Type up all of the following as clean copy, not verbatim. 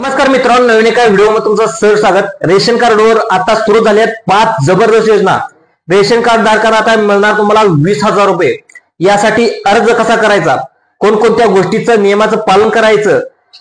नमस्कार मित्रांनो, नवीन एका व्हिडिओमध्ये तुमचं सर स्वागत। रेशन कार्डवर आता सुरू झाले 5 जबरदस्त योजना। रेशन कार्ड धारकांना आता मिळणार तुम्हाला 20,000 रुपये। यासाठी अर्ज कसा करायचा, कोणकोणत्या गोष्टीचं नियमाचं पालन करायचं,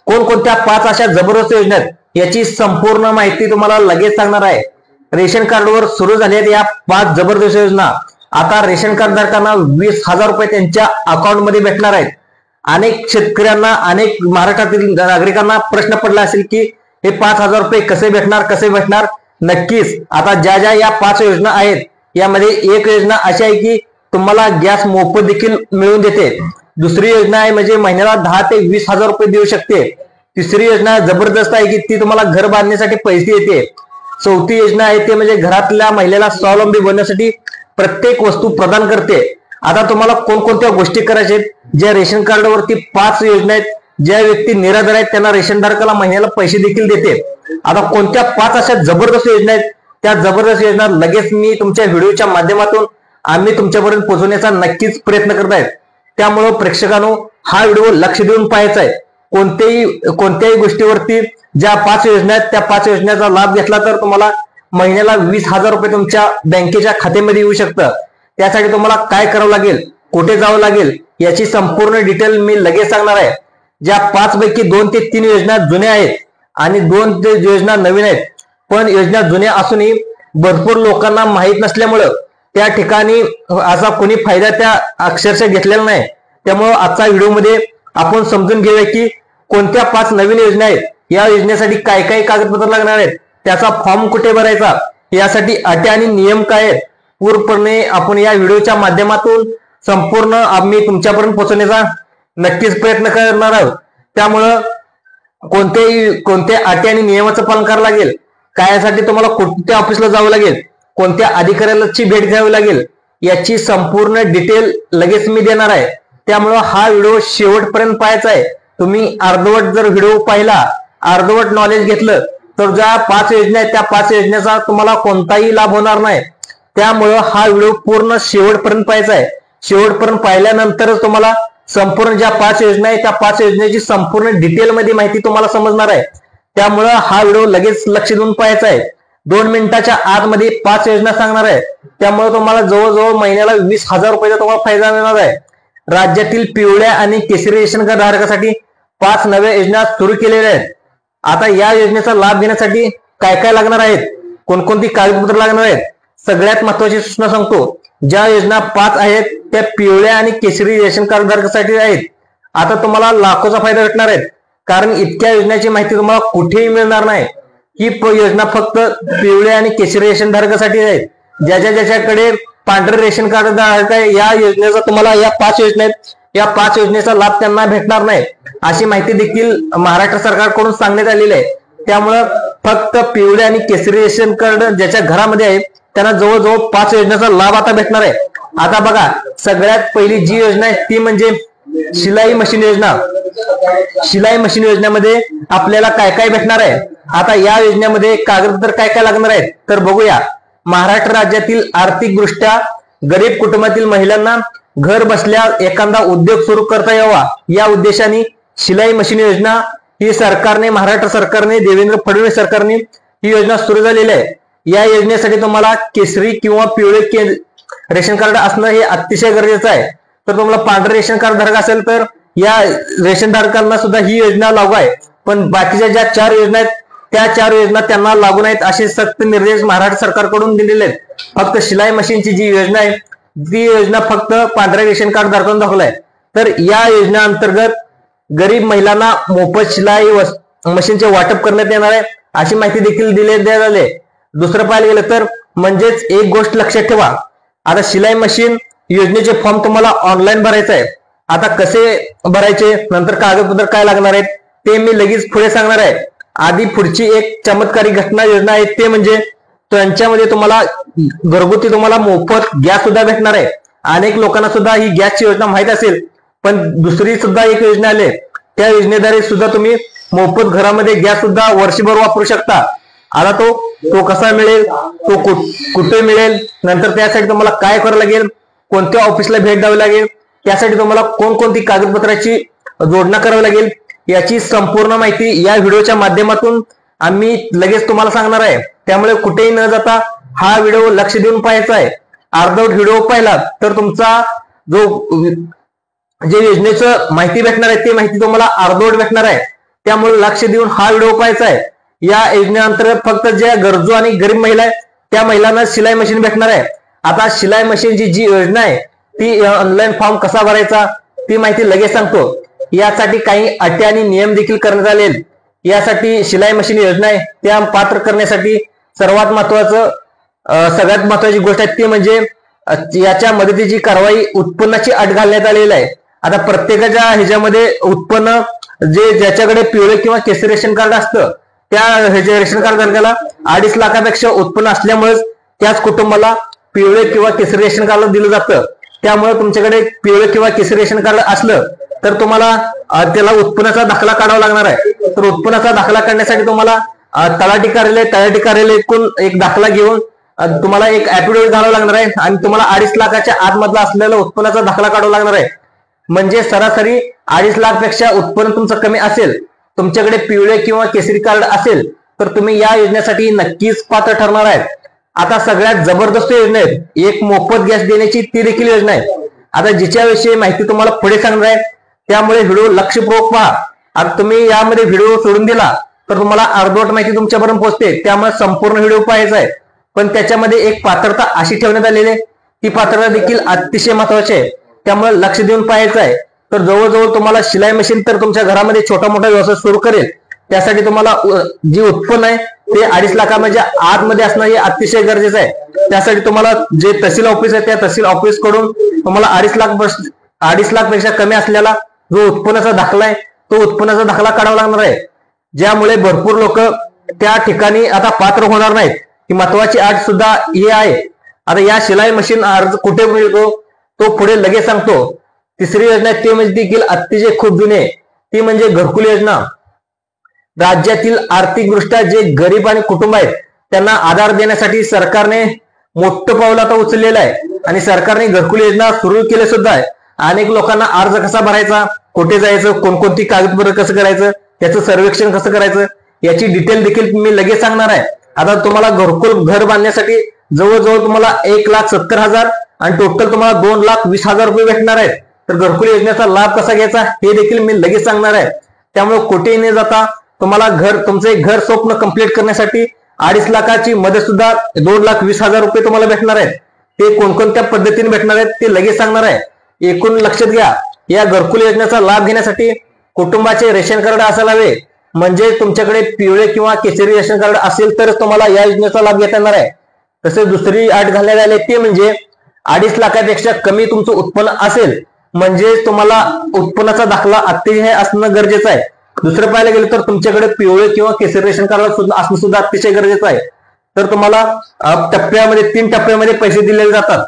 कोणकोणत्या 5 अशा जबरदस्त योजना आहेत याची संपूर्ण माहिती तुम्हाला लगेच सांगणार आहे। रेशन कार्डवर सुरू झालेल्या या 5 जबरदस्त योजना आता रेशन कार्ड धारकांना 20,000 रुपये त्यांच्या अकाउंटमध्ये भेटणार आहेत। अनेक शेतकऱ्यांना, अनेक महाराष्ट्रातील नागरिकांना प्रश्न पडला असेल की हे 5,000 रुपये कसे भेटणार। नक्कीच आता ज्या या 5 योजना आहेत यामध्ये एक योजना अशी आहे की तुम्हाला गॅस मोफत देखील मिळवून देते। दुसरी योजना आहे म्हणजे महिन्याला 10 ते 20,000 रुपये देऊ शकते। तिसरी योजना जबरदस्त आहे की ती तुम्हाला घर बांधण्यासाठी पैसे देते। चौथी योजना आहे ते म्हणजे घरातल्या महिलेला स्वावलंबी बनवण्यासाठी प्रत्येक वस्तू प्रदान करते। आता तुम्हाला कोणकोणत्या गोष्टी करायच्या आहेत, ज्या रेशन कार्डवरती 5 योजना आहेत, ज्या व्यक्ती निराधार आहेत त्यांना रेशन धारकाला महिन्याला पैसे देखील देते। आता कोणत्या 5 अशा जबरदस्त योजना आहेत, त्या जबरदस्त योजना लगेच मी तुमच्या व्हिडिओच्या माध्यमातून आम्ही तुमच्यापर्यंत पोहोचवण्याचा नक्कीच प्रयत्न करत आहेत। त्यामुळे प्रेक्षकांनो हा व्हिडिओ लक्ष देऊन पाहायचा आहे। कोणत्याही गोष्टीवरती ज्या 5 योजना आहेत त्या 5 योजनेचा लाभ घेतला तर तुम्हाला महिन्याला 20,000 रुपये तुमच्या बँकेच्या खात्यामध्ये येऊ शकतं। त्यासाठी तुम्हाला काय करावं लागेल, कुठे जावं लागेल याची संपूर्ण डिटेल मी लगेच सांगणार आहे। ज्या 5 पैकी 2 ते 3 योजना जुन्या आहेत आणि 2 ते योजना नवीन आहेत, पण योजना जुन्या असूनही भरपूर लोकांना माहीत नसल्यामुळे त्या ठिकाणी असा कोणी फायदा त्या अक्षरशः घेतलेला नाही। त्यामुळे आजच्या व्हिडिओमध्ये आपण समजून घेऊया की कोणत्या 5 नवीन योजना आहेत, या योजनेसाठी काय काय कागदपत्र लागणार आहेत, त्याचा फॉर्म कुठे भरायचा, यासाठी अटी आणि नियम काय आहेत, पूर्णपणे आपण या व्हिडिओच्या माध्यमातून संपूर्ण आम्ही तुमच्यापर्यंत पोहोचवण्याचा नक्कीच प्रयत्न करणार आहोत। त्यामुळं कोणत्या अटी आणि नियमाचं पालन करावं लागेल, कायासाठी तुम्हाला कोणत्या ऑफिसला जावं लागेल, कोणत्या अधिकाऱ्याची भेट घ्यावी लागेल, याची संपूर्ण डिटेल लगेच मी देणार आहे। त्यामुळं हा व्हिडिओ शेवटपर्यंत पाहायचा आहे। तुम्ही अर्धवट जर व्हिडिओ पाहिला, अर्धवट नॉलेज घेतलं तर ज्या 5 योजना आहेत त्या 5 योजनेचा तुम्हाला कोणताही लाभ होणार नाही। त्यामुळं हा व्हिडिओ पूर्ण शेवटपर्यंत पाहायचा आहे। शेवटपर्यंत पाहिल्यानंतरच तुम्हाला संपूर्ण ज्या 5 योजना आहेत त्या 5 योजनेची संपूर्ण डिटेल मध्ये माहिती तुम्हाला समजणार आहे। त्यामुळं हा व्हिडिओ लगेच लक्ष देऊन पाहायचा आहे। 2 मिनिटाच्या आतमध्ये 5 योजना सांगणार आहे। त्यामुळे तुम्हाला जवळजवळ महिन्याला 20,000 रुपयाचा तुम्हाला फायदा मिळणार आहे। राज्यातील पिवळ्या आणि केशरी रेशन कार्ड धारकासाठी 5 नव्या योजना सुरू केलेल्या आहेत। आता या योजनेचा लाभ घेण्यासाठी काय काय लागणार आहेत, कोणकोणती कागदपत्र लागणार आहेत, सगळ्यात महत्वाची सूचना सांगतो। ज्या योजना 5 आहेत त्या पिवळ्या आणि केशरी रेशन कार्ड धारकासाठी आहेत। आता तुम्हाला लाखोचा फायदा भेटणार आहे, कारण इतक्या योजनेची माहिती तुम्हाला कुठेही मिळणार नाही। ही योजना फक्त पिवळ्या आणि केशरी रेशन धारकासाठी आहेत। ज्याच्याकडे पांढरे रेशन कार्ड धारक आहे या योजनेचा तुम्हाला या 5 योजना आहेत, या 5 योजनेचा लाभ त्यांना भेटणार नाही, अशी माहिती देखील महाराष्ट्र सरकारकडून सांगण्यात आलेली आहे। त्यामुळे फक्त पिवळे आणि केशरी रेशन कार्ड ज्याच्या घरामध्ये आहे त्यांना जवळजवळ 5 योजनेचा लाभ आता भेटणार आहे। आता बघा, सगळ्यात पहिली जी योजना आहे ती म्हणजे शिलाई मशीन योजना। शिलाई मशीन योजनेमध्ये आपल्याला काय काय भेटणार आहे, आता या योजनेमध्ये कागदपत्र काय काय लागणार आहेत तर बघूया। महाराष्ट्र राज्यातील आर्थिकदृष्ट्या गरीब कुटुंबातील महिलांना घर बसल्या एखादा उद्योग सुरू करता यावा या उद्देशाने शिलाई मशीन योजना ही महाराष्ट्र सरकारने, देवेंद्र फडणवीस सरकारने ही योजना सुरू झालेली आहे। या योजनेसाठी तुम्हाला केशरी किंवा पिवळे रेशन कार्ड असणं हे अतिशय गरजेचं आहे। तर तुम्हाला पांढरे रेशन कार्ड धारक असेल तर या रेशन धारकांना सुद्धा ही योजना लागू आहे, पण बाकीच्या ज्या 4 योजना आहेत त्या 4 योजना त्यांना लागू नाहीत असे सक्त निर्देश महाराष्ट्र सरकारकडून दिलेले आहेत। फक्त शिलाई मशीनची जी योजना आहे ती योजना फक्त पांढऱ्या रेशन कार्ड धारकांना दाखवला आहे। तर या योजना अंतर्गत गरीब महिलांना मोफत शिलाई मशीनचे वाटप करण्यात येणार आहे, अशी माहिती देखील देण्यात आली आहे। दुसरं पाहायला गेलं तर म्हणजेच एक गोष्ट लक्षात ठेवा, आता शिलाई मशीन योजनेचे फॉर्म तुम्हाला ऑनलाईन भरायचं आहे। आता कसे भरायचे, नंतर कागदपत्र काय लागणार आहेत ते मी लगेच पुढे सांगणार आहे। आधी पुढची एक चमत्कारी घटना योजना आहे ते म्हणजे त्यांच्यामध्ये तुम्हाला घरगुती तुम्हाला मोफत गॅस सुद्धा भेटणार आहे। अनेक लोकांना सुद्धा ही गॅसची योजना माहित असेल, पण दुसरी सुद्धा एक योजना आली, त्या योजनेद्वारे सुद्धा तुम्ही मोफत घरामध्ये गॅस सुद्धा वर्षभर वापरू शकता। आता तो कसा मिळेल, तो कुठे मिळेल, नंतर त्यासाठी तुम्हाला काय करावं लागेल, कोणत्या ऑफिसला भेट द्यावी लागेल, त्यासाठी तुम्हाला कोणकोणती कागदपत्राची जोडणा करावी लागेल, याची संपूर्ण माहिती या व्हिडिओच्या माध्यमातून आम्ही लगेच तुम्हाला सांगणार आहे। त्यामुळे कुठेही न जाता हा व्हिडिओ लक्ष देऊन पाहायचा आहे। अर्धवट व्हिडिओ पाहिला तर तुमचा जो जे योजनेचं माहिती भेटणार आहे ती माहिती तुम्हाला अर्धवट भेटणार आहे। त्यामुळे लक्ष देऊन हा व्हिडिओ पाहायचा आहे। या योजनेअंतर्गत फक्त ज्या गरजू आणि गरीब महिला आहेत त्या महिलांना शिलाई मशीन भेटणार आहे। आता शिलाई मशीनची जी योजना आहे ती ऑनलाईन फॉर्म कसा भरायचा ती माहिती लगेच सांगतो। यासाठी काही अटी आणि नियम देखील करण्यात आले। यासाठी शिलाई मशीन योजना आहे त्या पात्र करण्यासाठी सर्वात महत्वाचं सगळ्यात महत्वाची गोष्ट आहे ती म्हणजे याच्या मदतीची कारवाई उत्पन्नाची अट घालण्यात आलेली आहे। आता प्रत्येकाच्या ह्याच्यामध्ये उत्पन्न जे ज्याच्याकडे पिवळे किंवा केसरी रेशन कार्ड असतं त्या रेशन कार्ड धारकाला 2.5 लाखापेक्षा उत्पन्न असल्यामुळे त्याच कुटुंबाला पिवळे किंवा केसरी रेशन कार्ड दिलं जातं। त्यामुळे तुमच्याकडे पिवळे किंवा केसरी रेशन कार्ड असलं तर तुम्हाला त्याला उत्पन्नाचा दाखला काढावा लागणार आहे। तर उत्पन्नाचा दाखला काढण्यासाठी तुम्हाला तलाठी कार्यालयातून एक दाखला घेऊन तुम्हाला एक ऍफिडेव्हिट घालावं लागणार आहे आणि तुम्हाला 2.5 लाखाच्या आतमधला असलेला उत्पन्नाचा दाखला काढावा लागणार आहे। म्हणजे सरासरी 2.5 लाखपेक्षा उत्पन्न तुमचं कमी असेल, तुमच्याकडे पिवळे किंवा केसरी कार्ड असेल तर तुम्ही या योजनेसाठी नक्कीच पात्र ठरणार आहेत। आता सगळ्यात जबरदस्त योजना आहे, एक मोफत गॅस देण्याची ती देखील योजना आहे। आता जिच्याविषयी माहिती तुम्हाला पुढे सांगणार आहे त्यामुळे व्हिडिओ लक्षपूर्वक पहा। आता तुम्ही यामध्ये व्हिडिओ सोडून दिला तर तुम्हाला अर्धवट माहिती तुमच्यापर्यंत पोहोचते। त्यामुळे संपूर्ण व्हिडिओ पाहायचा आहे। पण त्याच्यामध्ये एक पात्रता अशी ठेवण्यात आलेली आहे, ती पात्रता देखील अतिशय महत्वाची आहे। त्यामुळे लक्ष देऊन पाहायचं आहे। तर जवळजवळ तुम्हाला शिलाई मशीन तर तुमच्या घरामध्ये छोटा मोठा व्यवसाय सुरू करेल त्यासाठी तुम्हाला जी उत्पन्न आहे ते 2.5 लाखामध्ये आतमध्ये असणं हे अतिशय गरजेचं आहे। त्यासाठी तुम्हाला जे तहसील ऑफिस आहे त्या तहसील ऑफिस कडून तुम्हाला 2.5 लाख पेक्षा कमी असलेला जो उत्पन्नाचा दाखला आहे तो उत्पन्नाचा दाखला काढावा लागणार आहे। ज्यामुळे भरपूर लोक त्या ठिकाणी आता पात्र होणार नाहीत। ही महत्वाची अट सुद्धा ही आहे। आता या शिलाई मशीन अर्ज कुठे मिळतो तो पुढे लगेच सांगतो। तिसरी योजना ती म्हणजे देखील अतिशय खूप जुनी आहे, ती म्हणजे घरकुल योजना। राज्यातील आर्थिकदृष्ट्या जे गरीब आणि कुटुंब आहेत त्यांना आधार देण्यासाठी सरकारने मोठं पाऊल आता उचललेलं आहे आणि सरकारने घरकुल योजना सुरू केली सुद्धा आहे। अनेक लोकांना अर्ज कसा भरायचा, कुठे जायचं, कोणकोणती कागदपत्र कसं करायचं, त्याचं सर्वेक्षण कसं करायचं याची डिटेल देखील मी लगेच सांगणार आहे। आता तुम्हाला घरकुल घर बांधण्यासाठी जवळजवळ तुम्हाला 1,70,000 आणि टोटल तुम्हाला 2,20,000 रुपये भेटणार आहेत। तर घरकुल योजनेचा लाभ कसा घ्यायचा हे देखील मी लगेच सांगणार आहे। त्यामुळे कुठेही न जाता तुम्हाला तुमचे घर स्वप्न कंप्लीट करण्यासाठी 2.5 लाखाची मदत सुद्धा 2,20,000 रुपये तुम्हाला भेटणार आहेत। ते कोणकोणत्या पद्धतीने भेटणार आहेत ते लगेच सांगणार आहे। एकूण लक्षात घ्या, या घरकुल योजनेचा लाभ घेण्यासाठी कुटुंबाचे रेशन कार्ड असायला हवे। म्हणजे तुमच्याकडे पिवळे किंवा केसरी रेशन कार्ड असेल तरच तुम्हाला या योजनेचा लाभ घेता येणार आहे। तसेच दुसरी अट घालण्यात आली ते म्हणजे 2.5 लाखापेक्षा कमी तुमचं उत्पन्न असेल म्हणजे तुम्हाला उत्पन्नाचा दाखला अतिशय असणं गरजेचं आहे। दुसरं पाहायला गेलं तर तुमच्याकडे पिवळे किंवा केसरी रेशन कार्ड असणं सुद्धा अतिशय गरजेचं आहे। तर तुम्हाला 3 टप्प्यामध्ये पैसे दिले जातात।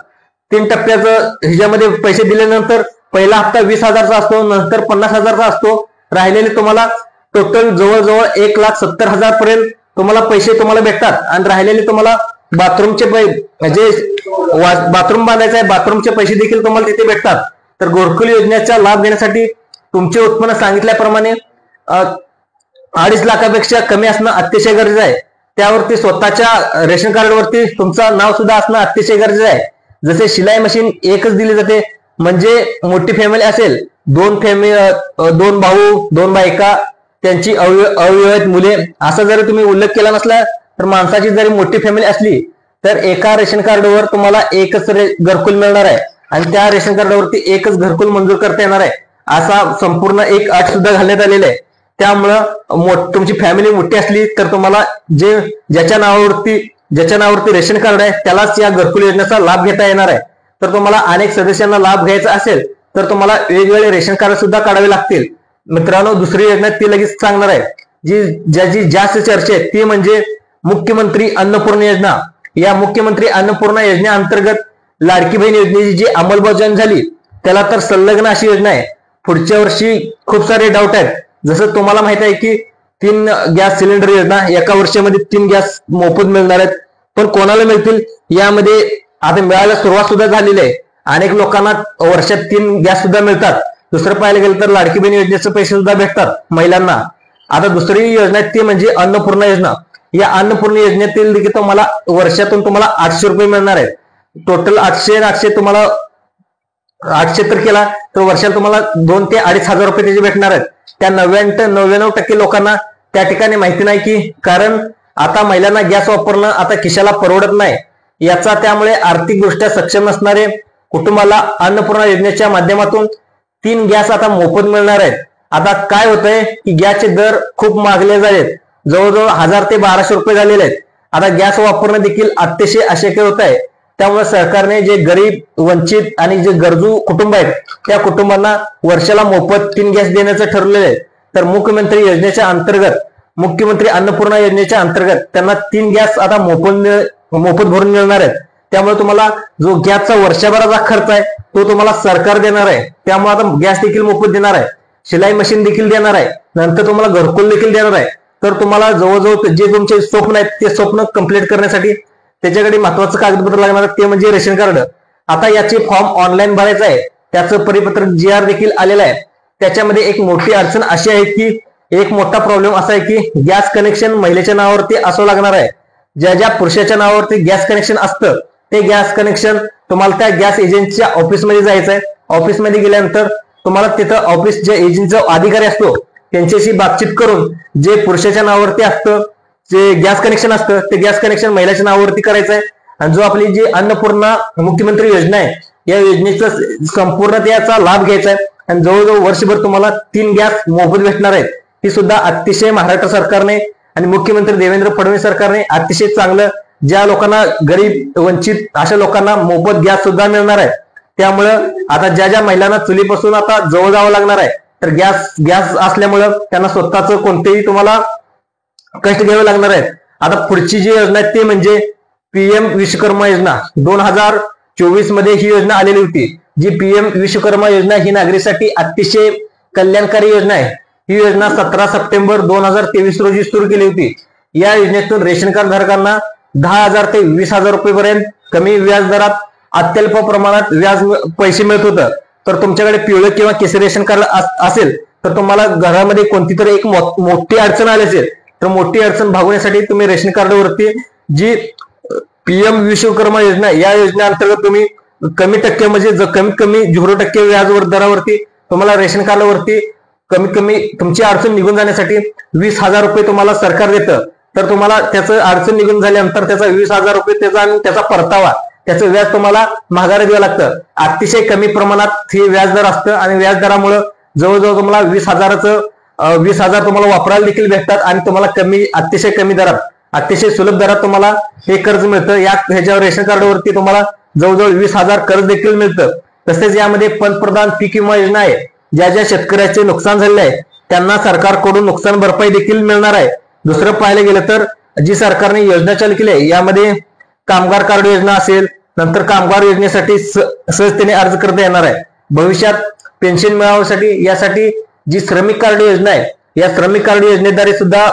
3 टप्प्याचं ह्याच्यामध्ये पैसे दिल्यानंतर पहिला हप्ता 20,000चा असतो, नंतर 50,000चा असतो। राहिलेले तुम्हाला टोटल जवळजवळ 1,70,000 पर्यंत तुम्हाला पैसे तुम्हाला भेटतात आणि राहिलेले तुम्हाला बाथरूमचे जे बाथरूम बांधायचं आहे बाथरूमचे पैसे देखील तुम्हाला तिथे भेटतात। तर घरकुल योजनेचा लाभ घेण्यासाठी तुमचे उत्पन्न सांगितल्याप्रमाणे 2.5 लाखापेक्षा कमी असणं अतिशय गरजेचं आहे। त्यावरती स्वतःच्या रेशन कार्ड वरती तुमचं नाव सुद्धा असणं अतिशय गरजेचं आहे। जसे शिलाई मशीन एकच दिली जाते, म्हणजे मोठी फॅमिली असेल, 2 भाऊ 2 बायका त्यांची अविवाहित मुले असा जरी तुम्ही उल्लेख केला नसला तर माणसाची जरी मोठी फॅमिली असली तर एका रेशन कार्डवर तुम्हाला एकच घरकुल मिळणार आहे आणि त्या रेशन कार्डवरती एकच घरकुल मंजूर करता येणार आहे। असा संपूर्ण एक अट सुद्धा घालण्यात आलेला आहे। त्यामुळं तुमची फॅमिली मोठी असली तर तुम्हाला ज्याच्या नावावरती रेशन कार्ड आहे त्यालाच या घरकुल योजनेचा लाभ घेता येणार आहे। तर तुम्हाला अनेक सदस्यांना लाभ घ्यायचा असेल तर तुम्हाला वेगवेगळे रेशन कार्ड सुद्धा काढावे लागतील। मित्रांनो, दुसरी योजना ती लगेच सांगणार आहे, ज्याची जास्त चर्चा आहे ती म्हणजे मुख्यमंत्री अन्नपूर्णा योजना। या मुख्यमंत्री अन्नपूर्णा योजनेअंतर्गत लाडकी बहीण योजनेची जी अंमलबजावणी झाली त्याला तर संलग्न अशी योजना आहे। पुढच्या वर्षी खूप सारे डाऊट आहेत। जसं तुम्हाला माहित आहे की 3 गॅस सिलेंडर योजना, एका वर्षामध्ये 3 गॅस मोफत मिळणार आहेत, पण कोणाला मिळतील यामध्ये आता मिळायला सुरुवात सुद्धा झालेली आहे। अनेक लोकांना वर्षात 3 गॅस सुद्धा मिळतात। दुसरं पाहायला गेलं तर लाडकी बहीण योजनेचे पैसे सुद्धा भेटतात महिलांना. आता दुसरी योजना ती म्हणजे अन्नपूर्णा योजना. या अन्नपूर्णा योजनेतील देखील तुम्हाला वर्षातून तुम्हाला 800 रुपये मिळणार आहेत. टोटल 800 तुम्हाला 800 तर केला तर वर्षाला तुम्हाला 2 ते 2,500 रुपये त्याचे भेटणार आहेत. त्या 99% लोकांना त्या ठिकाणी माहिती नाही की, कारण आता महिलांना गॅस वापरणं आता खिशाला परवडत नाही. याचा त्यामुळे आर्थिकदृष्ट्या सक्षम नसणारे कुटुंबाला अन्नपूर्णा योजनेच्या माध्यमातून 3 गॅस आता मोफत मिळणार आहेत. आता काय होतंय की गॅसचे दर खूप महागले झालेत, जवळजवळ 1000 ते 1200 रुपये झालेले आहेत. आता गॅस वापरणं देखील अतिशय अशक्य होत आहे. त्यामुळे सरकारने जे गरीब, वंचित आणि जे गरजू कुटुंब आहेत त्या कुटुंबांना वर्षाला मोफत 3 गॅस देण्याचं ठरलेलं आहे. तर मुख्यमंत्री योजनेच्या अंतर्गत, मुख्यमंत्री अन्नपूर्णा योजनेच्या अंतर्गत त्यांना 3 गॅस आता मोफत भरून मिळणार आहेत. त्यामुळे तुम्हाला जो गॅसचा वर्षभराचा खर्च आहे तो तुम्हाला सरकार देणार आहे. त्यामुळे आता गॅस देखील मोफत देणार आहे, शिलाई मशीन देखील देणार आहे, नंतर तुम्हाला घरकुल देखील देणार आहे. तर तुम्हाला जवळजवळ जे तुमचे स्वप्न आहेत ते स्वप्न कंप्लीट करण्यासाठी त्याच्याकडे महत्वाचं कागदपत्र लागणार ते म्हणजे रेशन कार्ड. आता याचे फॉर्म ऑनलाईन भरायचं आहे, त्याचं परिपत्रक GR देखील आलेलं आहे. त्याच्यामध्ये एक मोठी अडचण अशी आहे की, एक मोठा प्रॉब्लेम असा आहे की गॅस कनेक्शन महिलेच्या नावावरती असावं लागणार आहे. ज्या पुरुषाच्या नावावरती गॅस कनेक्शन असतं ते गॅस कनेक्शन तुम्हाला त्या गॅस एजन्सीच्या ऑफिसमध्ये जायचं आहे. ऑफिसमध्ये गेल्यानंतर तुम्हाला तिथं ऑफिस जे एजन्सीचा अधिकारी असतो त्यांच्याशी बातचीत करून जे पुरुषाच्या नावावरती असतं जे गॅस कनेक्शन असतं ते गॅस कनेक्शन महिलाच्या नावावरती करायचं आहे. आणि जो आपली जी अन्नपूर्णा मुख्यमंत्री योजना आहे या योजनेचा संपूर्ण त्याचा लाभ घ्यायचा आहे. आणि जवळजवळ वर्षभर तुम्हाला 3 गॅस मोफत भेटणार आहेत. ही सुद्धा अतिशय महाराष्ट्र सरकारने आणि मुख्यमंत्री देवेंद्र फडणवीस सरकारने अतिशय चांगलं, ज्या लोकांना गरीब, वंचित अशा लोकांना मोफत गॅस सुद्धा मिळणार आहे. त्यामुळं आता ज्या महिलांना चुलीपासून आता जवळ जावं लागणार आहे तर गॅस असल्यामुळं त्यांना स्वतःच कोणतेही तुम्हाला कष्ट घ्यावे लागणार आहेत. आता पुढची जी योजना आहे ते म्हणजे PM विश्वकर्मा योजना. 2024 मध्ये ही योजना आलेली होती. जी PM विश्वकर्मा योजना ही नागरिकांसाठी अतिशय कल्याणकारी योजना आहे. ही योजना 17 सप्टेंबर 2023 रोजी सुरू केली होती. या योजनेतून रेशन कार्ड धारकांना 10,000 ते 20,000 रुपये पर्यंत कमी व्याज दरात अत्यल्प प्रमाणात व्याज पैसे मिळत होतं. तर तुमच्याकडे पिवळे किंवा केसरी रेशन कार्ड असेल तर तुम्हाला घरामध्ये कोणती तरी एक मोठी अडचण आली असेल तर मोठी अडचण भागवण्यासाठी तुम्ही रेशन कार्डवरती जी PM विश्वकर्मा योजना या योजनेअंतर्गत तुम्ही कमी टक्के म्हणजे कमीत कमी 0% व्याजवर दरावरती तुम्हाला रेशन कार्डवरती कमीत कमी तुमची अडचण निघून जाण्यासाठी 20,000 रुपये तुम्हाला सरकार देतं. तर तुम्हाला त्याचं अडचण निघून झाल्यानंतर त्याचा 20,000 रुपये त्याचा आणि त्याचा परतावा त्याचं व्याज तुम्हाला माघारी द्यावं लागतं. अतिशय कमी प्रमाणात हे व्याजदर असतं आणि व्याजदरामुळे जवळजवळ तुम्हाला 20,000 तुम्हाला वापरायला देखील भेटतात आणि तुम्हाला अतिशय कमी दरात, अतिशय सुलभ दरात तुम्हाला हे कर्ज मिळतं. ह्याच्यावर रेशन कार्डवरती तुम्हाला जवळजवळ 20,000 कर्ज देखील मिळतं. तसेच यामध्ये पंतप्रधान पीक विमा योजना आहे. ज्या शेतकऱ्याचे नुकसान झालेले आहे त्यांना सरकारकडून नुकसान भरपाई देखील मिळणार आहे. दुसरं पाहायला गेलं तर जी सरकारने योजना चालू केली आहे यामध्ये कामगार कार्ड योजना असेल, नंतर कामगार योजनेसाठी सहजतेने अर्ज करता येणार आहे. भविष्यात पेन्शन मिळवण्यासाठी यासाठी जी श्रमिक कार्ड योजना आहे या श्रमिक कार्ड योजनेद्वारे सुद्धा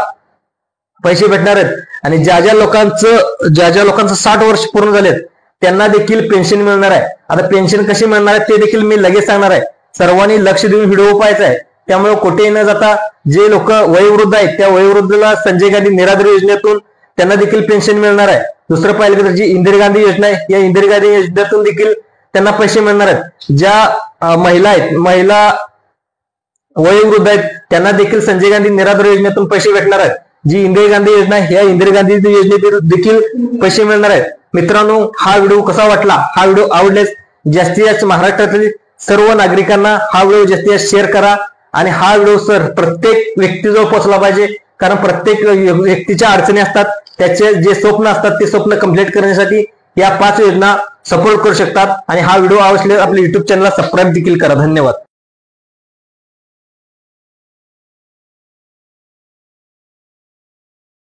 पैसे भेटणार आहेत. आणि ज्या लोकांचं 60 वर्ष पूर्ण झालेत त्यांना देखील पेन्शन मिळणार आहे. आता पेन्शन कशी मिळणार आहे ते देखील मी लगेच सांगणार आहे. सर्वांनी लक्ष देऊन व्हिडिओ पाहायचा आहे. त्यामुळे कुठेही न जाता जे लोक वयोवृद्ध आहेत त्या वयोवृद्धला संजय गांधी निराधार योजनेतून त्यांना देखील पेन्शन मिळणार आहे. दुसरं पाहिलं तर जी इंदिरा गांधी योजना आहे या इंदिरा गांधी योजनेतून देखील त्यांना पैसे मिळणार आहेत. ज्या महिला वयोवृद्ध आहेत त्यांना देखील संजय गांधी निराधार योजनेतून पैसे भेटणार आहेत. जी इंदिरा गांधी योजना आहे या इंदिरा गांधी योजनेत देखील पैसे मिळणार आहेत. मित्रांनो, हा व्हिडिओ कसा वाटला? हा व्हिडिओ आवडल्यास जास्तीत जास्त महाराष्ट्रातील सर्व नागरिकांना हा व्हिडिओ जास्तीत जास्त शेअर करा आणि हा व्हिडिओ प्रत्येक व्यक्तीजवळ पोहोचला पाहिजे. कारण प्रत्येक व्यक्तीच्या अडचणी असतात, त्याचे जे स्वप्न असतात ते स्वप्न कंप्लीट करण्यासाठी या 5 योजना सपोर्ट करू शकतात. आणि हा व्हिडिओ आवडल्यास आपल्या YouTube चॅनलला सबस्क्राईब देखील करा. धन्यवाद.